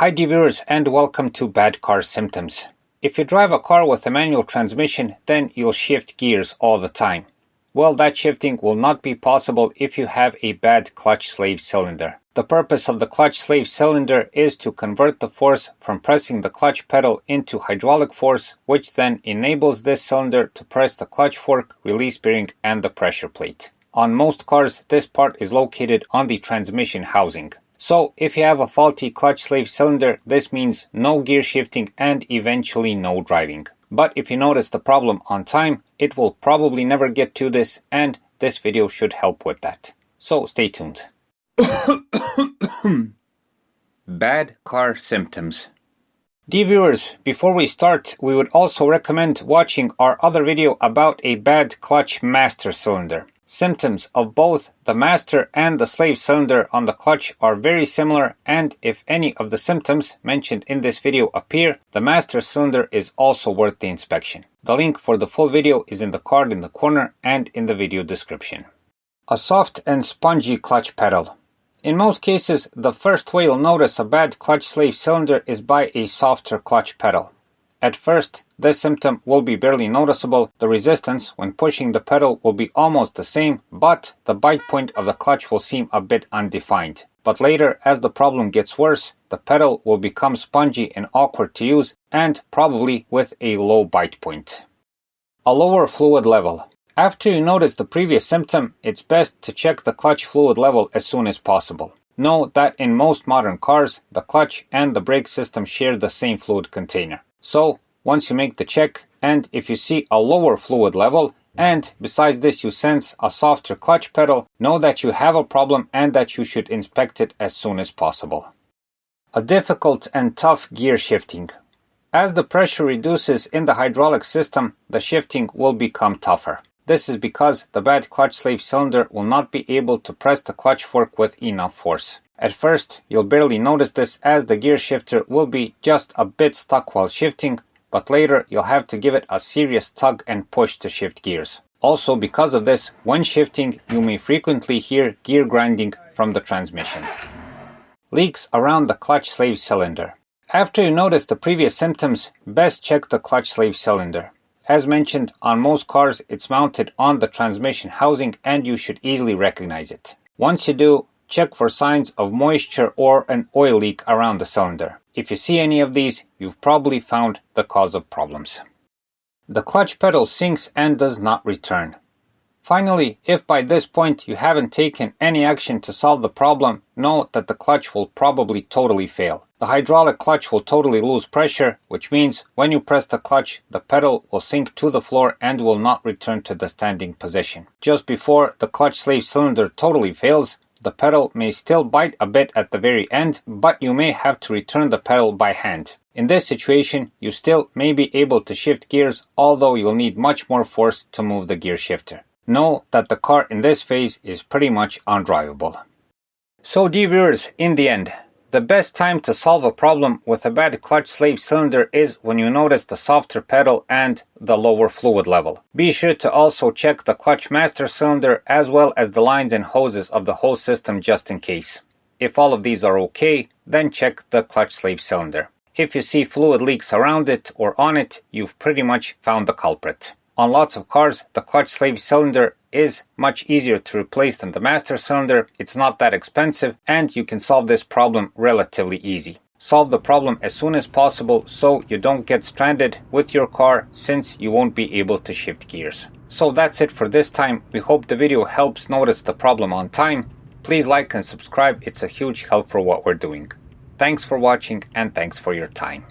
Hi viewers and welcome to Bad Car Symptoms. If you drive a car with a manual transmission, then you'll shift gears all the time. Well, that shifting will not be possible if you have a bad clutch slave cylinder. The purpose of the clutch slave cylinder is to convert the force from pressing the clutch pedal into hydraulic force, which then enables this cylinder to press the clutch fork, release bearing, and the pressure plate. On most cars, this part is located on the transmission housing. So, if you have a faulty clutch slave cylinder, this means no gear shifting and eventually no driving. But if you notice the problem on time, it will probably never get to this, and this video should help with that. So stay tuned. Bad car symptoms. Dear viewers, before we start, we would also recommend watching our other video about a bad clutch master cylinder. Symptoms of both the master and the slave cylinder on the clutch are very similar, and if any of the symptoms mentioned in this video appear, the master cylinder is also worth the inspection. The link for the full video is in the card in the corner and in the video description. A soft and spongy clutch pedal. In most cases, the first way you'll notice a bad clutch slave cylinder is by a softer clutch pedal. At first, this symptom will be barely noticeable. The resistance when pushing the pedal will be almost the same, but the bite point of the clutch will seem a bit undefined. But later, as the problem gets worse, the pedal will become spongy and awkward to use, and probably with a low bite point. A lower fluid level. After you notice the previous symptom, it's best to check the clutch fluid level as soon as possible. Know that in most modern cars, the clutch and the brake system share the same fluid container. So, once you make the check, and if you see a lower fluid level, and besides this you sense a softer clutch pedal, know that you have a problem and that you should inspect it as soon as possible. A difficult and tough gear shifting. As the pressure reduces in the hydraulic system, the shifting will become tougher. This is because the bad clutch slave cylinder will not be able to press the clutch fork with enough force. At first, you'll barely notice this as the gear shifter will be just a bit stuck while shifting, but later you'll have to give it a serious tug and push to shift gears. Also, because of this, when shifting, you may frequently hear gear grinding from the transmission. Leaks around the clutch slave cylinder. After you notice the previous symptoms, best check the clutch slave cylinder. As mentioned, on most cars it's mounted on the transmission housing and you should easily recognize it. Once you do, check for signs of moisture or an oil leak around the cylinder. If you see any of these, you've probably found the cause of problems. The clutch pedal sinks and does not return. Finally, if by this point you haven't taken any action to solve the problem, know that the clutch will probably totally fail. The hydraulic clutch will totally lose pressure, which means when you press the clutch, the pedal will sink to the floor and will not return to the standing position. Just before the clutch slave cylinder totally fails, the pedal may still bite a bit at the very end, but you may have to return the pedal by hand. In this situation, you still may be able to shift gears, although you'll need much more force to move the gear shifter. Know that the car in this phase is pretty much undrivable. So dear viewers, in the end, the best time to solve a problem with a bad clutch slave cylinder is when you notice the softer pedal and the lower fluid level. Be sure to also check the clutch master cylinder as well as the lines and hoses of the whole system just in case. If all of these are okay, then check the clutch slave cylinder. If you see fluid leaks around it or on it, you've pretty much found the culprit. On lots of cars, the clutch slave cylinder is much easier to replace than the master cylinder. It's not that expensive and you can solve this problem relatively easy. Solve the problem as soon as possible so you don't get stranded with your car since you won't be able to shift gears. So that's it for this time. We hope the video helps notice the problem on time. Please like and subscribe. It's a huge help for what we're doing. Thanks for watching and thanks for your time.